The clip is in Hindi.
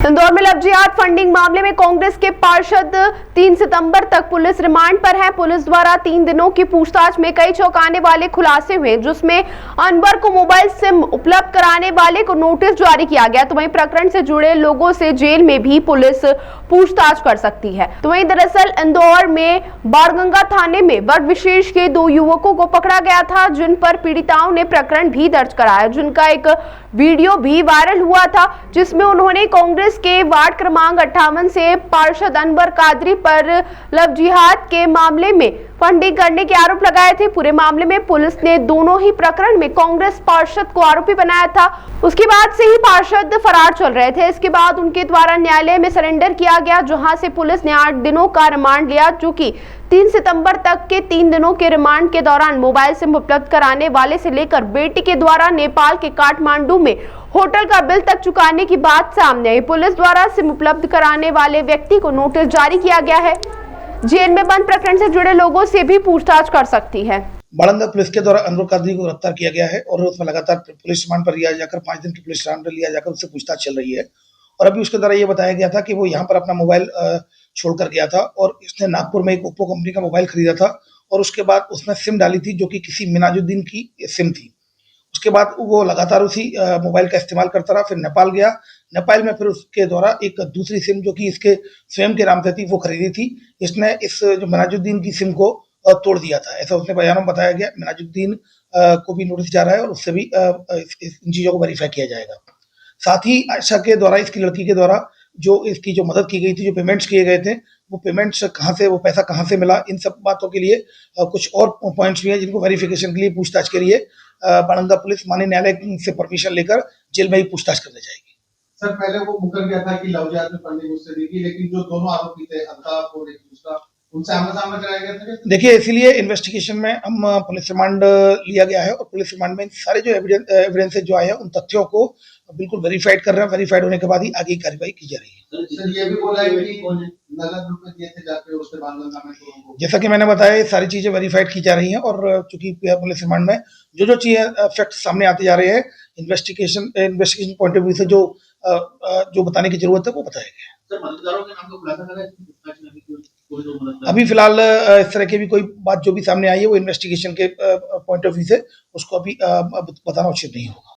इंदौर में लव जिहाद फंडिंग मामले में कांग्रेस के पार्षद 3 सितंबर तक पुलिस रिमांड पर है। पुलिस द्वारा 3 दिनों की पूछताछ में कई चौंकाने वाले खुलासे हुए, जिसमें अनवर को मोबाइल सिम उपलब्ध कराने वाले को नोटिस जारी किया गया। तो वहीं प्रकरण से जुड़े लोगों से जेल में भी पुलिस पूछताछ कर सकती है। तो वहीं दरअसल इंदौर में बाणगंगा थाने में वर्ग विशेष के 2 युवकों को पकड़ा गया था, जिन पर पीड़िताओं ने प्रकरण भी दर्ज कराया, जिनका एक वीडियो भी वायरल हुआ था, जिसमें उन्होंने कांग्रेस के वार्ड क्रमांक 58 से पार्षद अनवर कादरी पर लव जिहाद के मामले में फंडिंग करने के आरोप लगाए थे। पूरे मामले में पुलिस ने दोनों ही प्रकरण में कांग्रेस पार्षद को आरोपी बनाया था। उसके बाद से ही पार्षद फरार चल रहे थे। इसके बाद उनके द्वारा न्यायालय में सरेंडर किया गया, जहां से पुलिस ने 8 दिनों का रिमांड लिया, जो कि 3 सितंबर तक के 3 दिनों के रिमांड के दौरान मोबाइल सिम उपलब्ध कराने वाले से लेकर बेटी के द्वारा नेपाल के काठमांडू में होटल का बिल तक चुकाने की बात सामने आई। पुलिस द्वारा सिम उपलब्ध कराने वाले व्यक्ति को नोटिस जारी किया गया है। जेल में बंद प्रकरण से जुड़े लोगों से भी पूछताछ कर सकती है। बाणगंगा पुलिस के द्वारा अनवर कादरी को गिरफ्तार किया गया है और उसमें लगातार पुलिस रिमांड पर लिया जाकर 5 दिन की पुलिस रिमांड पर लिया जाकर उससे पूछताछ चल रही है। और अभी उसके द्वारा ये बताया गया था कि वो यहाँ पर अपना मोबाइल छोड़कर गया था और इसने नागपुर में एक ओप्पो कंपनी का मोबाइल खरीदा था और उसके बाद उसने सिम डाली थी, जो कि किसी मिनाजुद्दीन की सिम थी। उसके बाद वो लगातार उसी मोबाइल का इस्तेमाल करता रहा। फिर नेपाल गया, नेपाल में फिर उसके द्वारा एक दूसरी सिम जो कि इसके स्वयं के नाम से थी वो खरीदी थी। इसने इस जो मिनाजुद्दीन की सिम को तोड़ दिया था, ऐसा उसने बयानों में बताया गया। मिनाजुद्दीन को भी नोटिस जा रहा है और उससे भी इन चीज़ों को वेरीफाई किया जाएगा। साथ ही आयशा के द्वारा, इसकी लड़की के द्वारा जो इसकी जो मदद की गई थी, जो पेमेंट्स किए गए थे, वो पेमेंट्स कहाँ से, वो पैसा कहाँ से मिला, इन सब बातों के लिए कुछ और पॉइंट्स भी हैं जिनको वेरिफिकेशन के लिए पूछताछ के लिए बाणगंगा पुलिस माननीय न्यायालय से परमिशन लेकर जेल में ही पूछताछ करने जाएगी। सर, पहले वो मुकर गया था कि लव जिहाद में फंडिंग उससे दी थी, लेकिन जो दोनों आरोपी थे अल्ताफ और एक दूसरा, उनसे आमना-सामना कराया गया था। देखिए, इसीलिए इन्वेस्टिगेशन में हम पुलिस रिमांड लिया गया है और पुलिस रिमांड में सारे जो एविडेंसेज जो आए हैं उन तथ्यों को बिल्कुल वेरीफाइड कर रहे हैं। वेरीफाइड होने के बाद ही आगे की कार्रवाई की जा रही है। सर, ये भी बोला है कि नगद रुपए दिए थे जाके उससे बाणगंगा में लोगों को। जैसा कि मैंने बताया, ये सारी चीजें वेरीफाइड की जा रही हैं और चूंकि पुलिस रिमांड में जो चीजें फैक्ट सामने आते जा रहे हैं, इन्वेस्टिगेशन पॉइंट ऑफ व्यू से जो बताने की जरूरत है वो बताया गया। सर, मददगारों के नाम का खुलासा करा है अभी फिलहाल इस तरह की भी कोई बात जो भी सामने आई है वो इन्वेस्टिगेशन के पॉइंट ऑफ व्यू से उसको अभी बताना उचित नहीं होगा।